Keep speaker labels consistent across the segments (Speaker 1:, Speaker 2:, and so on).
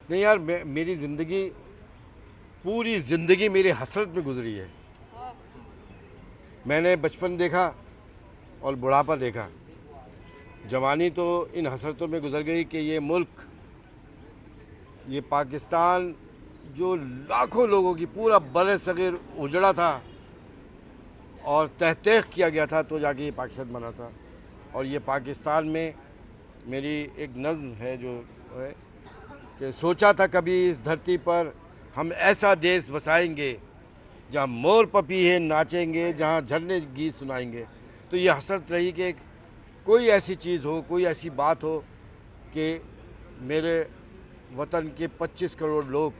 Speaker 1: نہیں یار، میری زندگی، پوری زندگی میری حسرت میں گزری ہے. میں نے بچپن دیکھا اور بڑھاپا دیکھا. جوانی تو ان حسرتوں میں گزر گئی کہ یہ ملک، یہ پاکستان جو لاکھوں لوگوں کی پورا بر صغیر اجڑا تھا اور تحقیق کیا گیا تھا تو جا کے یہ پاکستان بنا تھا. اور یہ پاکستان میں میری ایک نظم ہے جو ہے کہ سوچا تھا کبھی اس دھرتی پر ہم ایسا دیس بسائیں گے جہاں مور پپیہے ناچیں گے، جہاں جھرنے گیت سنائیں گے. تو یہ حسرت رہی کہ کوئی ایسی چیز ہو، کوئی ایسی بات ہو کہ میرے وطن کے 25 کروڑ لوگ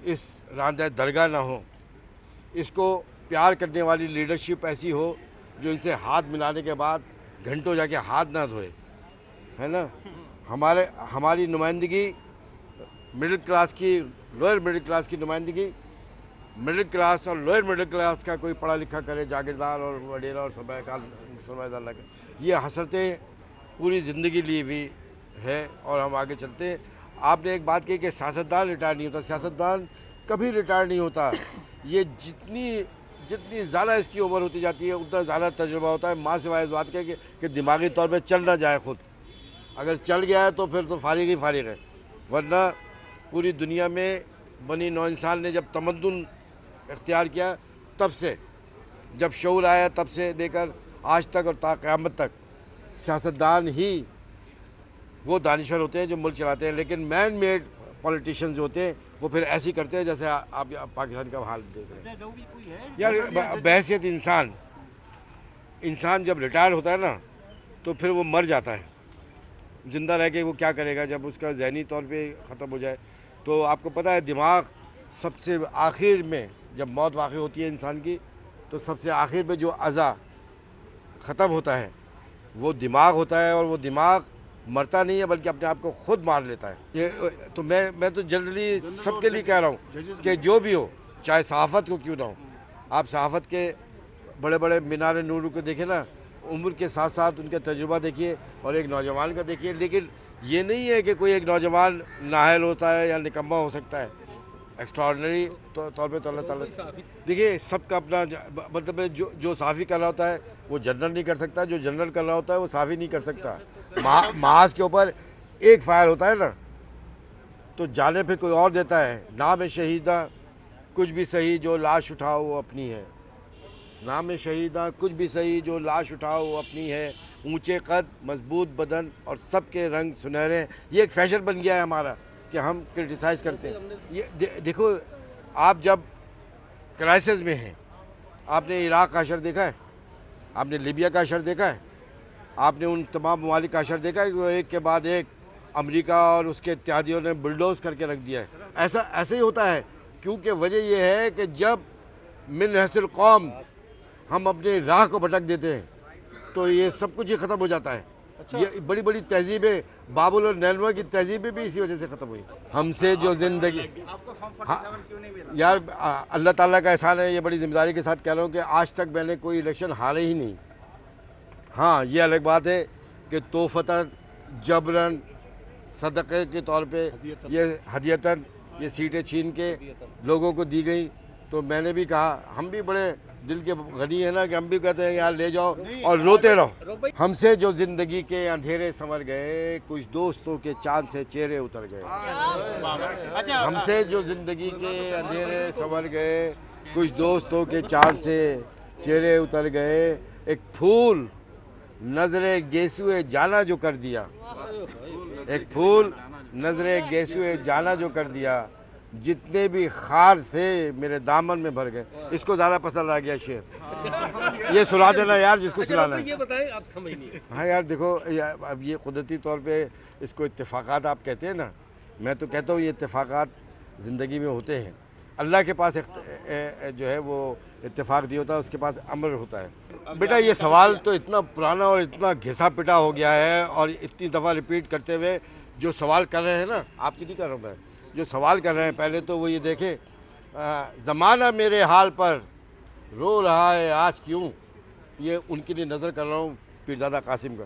Speaker 1: اس راندہ درگاہ نہ ہوں. اس کو پیار کرنے والی لیڈرشپ ایسی ہو جو ان سے ہاتھ ملانے کے بعد گھنٹوں جا کے ہاتھ نہ دھوئے، ہے نا. ہماری نمائندگی مڈل کلاس کی، لوئر مڈل کلاس کی نمائندگی، مڈل کلاس اور لوئر مڈل کلاس کا کوئی پڑھا لکھا کرے، جاگیردار اور وڈیرا اور سرمایہ دار. یہ حسرتیں پوری زندگی لی ہوئی ہے اور ہم آگے چلتے ہیں. آپ نے ایک بات کہی کہ سیاستدان ریٹائر نہیں ہوتا. سیاستدان کبھی ریٹائر نہیں ہوتا. یہ جتنی زیادہ اس کی عمر ہوتی جاتی ہے اتنا زیادہ تجربہ ہوتا ہے، ماں سوائے اس بات کے کہ دماغی طور پہ چل نہ جائے خود. اگر چل گیا ہے تو پھر تو فارغ ہی فارغ ہے. ورنہ پوری دنیا میں بنی نوع انسان نے جب تمدن اختیار کیا، تب سے جب شعور آیا تب سے لے کر آج تک اور تا قیامت تک سیاستدان ہی وہ دانشور ہوتے ہیں جو ملک چلاتے ہیں. لیکن مین میڈ پولیٹیشین جو ہوتے ہیں وہ پھر ایسی کرتے ہیں جیسے آپ پاکستان کا حال دیکھ رہے ہیں. یار بحیثیت انسان جب ریٹائر ہوتا ہے نا تو پھر وہ مر جاتا ہے. زندہ رہ کے وہ کیا کرے گا جب اس کا ذہنی طور پہ ختم ہو جائے. تو آپ کو پتہ ہے دماغ سب سے آخر میں جب موت واقع ہوتی ہے انسان کی تو سب سے آخر میں جو اعضا ختم ہوتا ہے وہ دماغ ہوتا ہے. اور وہ دماغ مرتا نہیں ہے بلکہ اپنے آپ کو خود مار لیتا ہے. یہ تو میں تو جنرلی سب کے لیے کہہ رہا ہوں کہ جو بھی ہو، چاہے صحافت کو کیوں نہ ہو. آپ صحافت کے بڑے بڑے مینار نور کو دیکھیں نا، عمر کے ساتھ ساتھ ان کا تجربہ دیکھیے اور ایک نوجوان کا دیکھیے. لیکن یہ نہیں ہے کہ کوئی ایک نوجوان نااہل ہوتا ہے یا نکمہ ہو سکتا ہے. ایکسٹراڈنری طور پہ تو اللہ تعالیٰ دیکھیے سب کا اپنا مطلب ہے. جو صحافی کر رہا ہوتا ہے وہ جنرل نہیں کر سکتا، جو جنرل کر رہا ہوتا ہے وہ صحافی نہیں کر سکتا. محاذ کے اوپر ایک فائر ہوتا ہے نا تو جانے پھر کوئی اور دیتا ہے. نام شہیدہ کچھ بھی صحیح جو لاش اٹھاؤ وہ اپنی ہے. نام شہیدہ کچھ بھی صحیح جو لاش اٹھاؤ وہ اپنی ہے. اونچے قد، مضبوط بدن اور سب کے رنگ سنہرے. یہ ایک فیشن بن گیا ہے ہمارا کہ ہم کرٹیسائز کرتے ہیں. یہ دیکھو، آپ جب کرائسس میں ہیں، آپ نے عراق کا اشر دیکھا ہے، آپ نے لیبیا کا اشر دیکھا ہے، آپ نے ان تمام ممالک کا اشر دیکھا ہے کہ وہ ایک کے بعد ایک امریکہ اور اس کے اتحادیوں نے بلڈوز کر کے رکھ دیا ہے. ایسے ہی ہوتا ہے کیونکہ وجہ یہ ہے کہ جب من حیث القوم ہم اپنے راہ کو بھٹک دیتے ہیں تو یہ سب کچھ ہی ختم ہو جاتا ہے. یہ بڑی بڑی تہذیبیں، بابل اور نینوا کی تہذیبیں بھی اسی وجہ سے ختم ہوئی. ہم سے جو زندگی، یار اللہ تعالیٰ کا احسان ہے، یہ بڑی ذمہ داری کے ساتھ کہہ رہا ہوں کہ آج تک میں نے کوئی الیکشن ہارے ہی نہیں. ہاں یہ الگ بات ہے کہ توفتاً، جبراً، صدقے کے طور پہ یہ ہدیتاً یہ سیٹیں چھین کے لوگوں کو دی گئی. تو میں نے بھی کہا، ہم بھی بڑے دل کے غنی ہیں نا کہ ہم بھی کہتے ہیں یار لے جاؤ اور روتے رہو. ہم سے جو زندگی کے اندھیرے سنور گئے، کچھ دوستوں کے چاند سے چہرے اتر گئے. ہم سے جو زندگی کے اندھیرے سنور گئے، کچھ دوستوں کے چاند سے چہرے اتر گئے. ایک پھول نظر گیسوئے جانا جو کر دیا، ایک پھول نظر گیسوئے جانا جو کر دیا، جتنے بھی خار سے میرے دامن میں بھر گئے. اس کو زیادہ پسند آ گیا شعر. یہ سنا دینا یار جس کو سنانا ہے.
Speaker 2: یہ بتائیں آپ سمجھ نہیں.
Speaker 1: ہاں یار دیکھو، اب یہ قدرتی طور پہ اس کو اتفاقات آپ کہتے ہیں نا، میں تو کہتا ہوں یہ اتفاقات زندگی میں ہوتے ہیں. اللہ کے پاس جو ہے وہ اتفاق نہیں ہوتا، اس کے پاس امر ہوتا ہے. بیٹا یہ سوال تو اتنا پرانا اور اتنا گھسا پٹا ہو گیا ہے اور اتنی دفعہ ریپیٹ کرتے ہوئے جو سوال کر رہے ہیں نا، آپ کی نہیں کر رہا ہوں میں، جو سوال کر رہے ہیں پہلے تو وہ یہ دیکھیں، زمانہ میرے حال پر رو رہا ہے آج کیوں. یہ ان کے لیے نظر کر رہا ہوں پیرزادہ قاسم کا.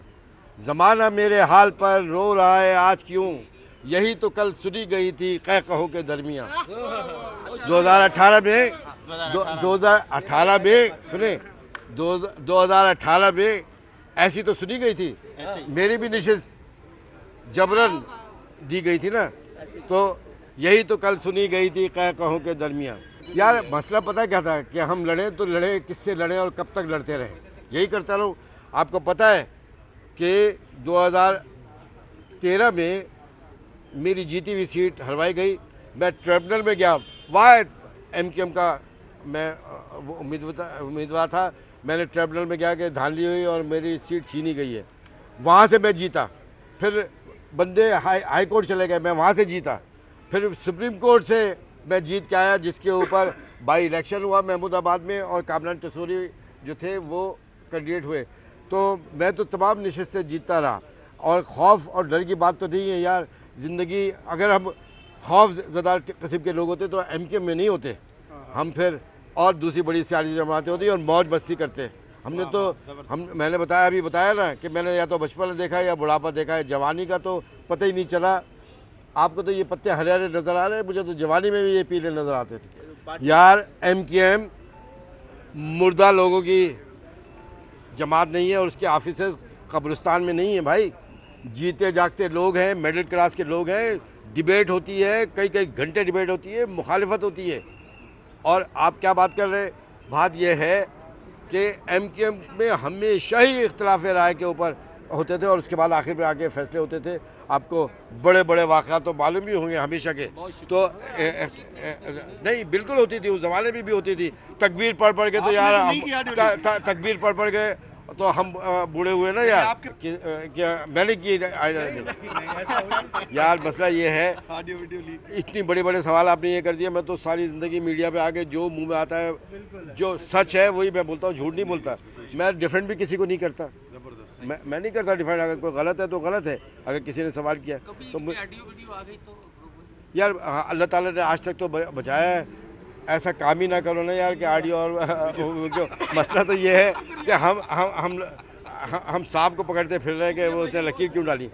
Speaker 1: زمانہ میرے حال پر رو رہا ہے آج کیوں، یہی تو کل سنی گئی تھی قہقہوں کے درمیان. 2018 میں 2018 میں سنیں 2018 میں ایسی تو سنی گئی تھی. میری بھی نشست جبرن دی گئی تھی نا. تو یہی تو کل سنی گئی تھی قہقہوں کے درمیان. یار مسئلہ پتہ کیا تھا کہ ہم لڑیں تو لڑیں کس سے لڑیں اور کب تک لڑتے رہیں, یہی کرتا رہوں. آپ کو پتہ ہے کہ 2013 میں میری جیتی ہوئی سیٹ ہروائی گئی. میں ٹریبونل میں گیا, واحد ایم کیو ایم کا میں امیدوار تھا. میں نے ٹریبونل میں گیا کہ دھاندلی ہوئی اور میری سیٹ چھینی گئی ہے. وہاں سے میں جیتا. پھر بندے ہائی کورٹ چلے گئے, میں وہاں سے جیتا. پھر سپریم کورٹ سے میں جیت کے آیا, جس کے اوپر بائی الیکشن ہوا محمود آباد میں اور کامران ٹسوری جو تھے وہ کینڈیڈیٹ ہوئے. تو میں تو تمام نشستیں جیتتا رہا. اور خوف اور ڈر کی بات تو نہیں ہے یار. زندگی اگر ہم خوف زدہ قسم کے لوگ ہوتے تو ایم کیو میں نہیں ہوتے. ہم پھر اور دوسری بڑی سیاسی جماعتیں ہوتی اور موج مستی کرتے. ہم نے تو میں نے ابھی بتایا نا کہ میں نے یا تو بچپن دیکھا ہے یا بڑھاپا دیکھا ہے. جوانی کا تو پتہ ہی نہیں چلا. آپ کو تو یہ پتے ہرے ہرے نظر آ رہے ہیں, مجھے تو جوانی میں بھی یہ پیلے نظر آتے تھے. یار ایم کیو ایم مردہ لوگوں کی جماعت نہیں ہے اور اس کے آفیسز قبرستان میں نہیں ہیں بھائی. جیتے جاگتے لوگ ہیں, میڈل کلاس کے لوگ ہیں. ڈیبیٹ ہوتی ہے, کئی گھنٹے ڈیبیٹ ہوتی ہے, مخالفت ہوتی ہے. اور آپ کیا بات کر رہے, بات یہ ہے کہ ایم کیو ایم میں ہمیشہ ہی اختلاف رائے کے اوپر ہوتے تھے اور اس کے بعد آخر میں آگے فیصلے ہوتے تھے. آپ کو بڑے بڑے واقعات تو معلوم بھی ہوں گے ہمیشہ کے. تو نہیں بالکل ہوتی تھی, اس زمانے میں بھی ہوتی تھی. تکبیر پڑھ کے تو یار تکبیر پڑھ کے تو ہم بوڑھے ہوئے نا یار. میں نے کی یار. مسئلہ یہ ہے, اتنی بڑے بڑے سوال آپ نے یہ کر دیا. میں تو ساری زندگی میڈیا پہ آگے جو منہ میں آتا ہے جو سچ ہے وہی میں بولتا ہوں, جھوٹ نہیں بولتا. میں ڈیفینڈ بھی کسی کو نہیں کرتا. میں نہیں کرتا ڈیفینڈ. اگر کوئی غلط ہے تو غلط ہے. اگر کسی نے سوال کیا تو یار اللہ تعالیٰ نے آج تک تو بچایا ہے. ایسا کام ہی نہ کرو نا یار کہ آڈیو اور مسئلہ تو یہ ہے کہ ہم سانپ کو پکڑتے پھر رہے کہ وہ لکیر کیوں ڈالی.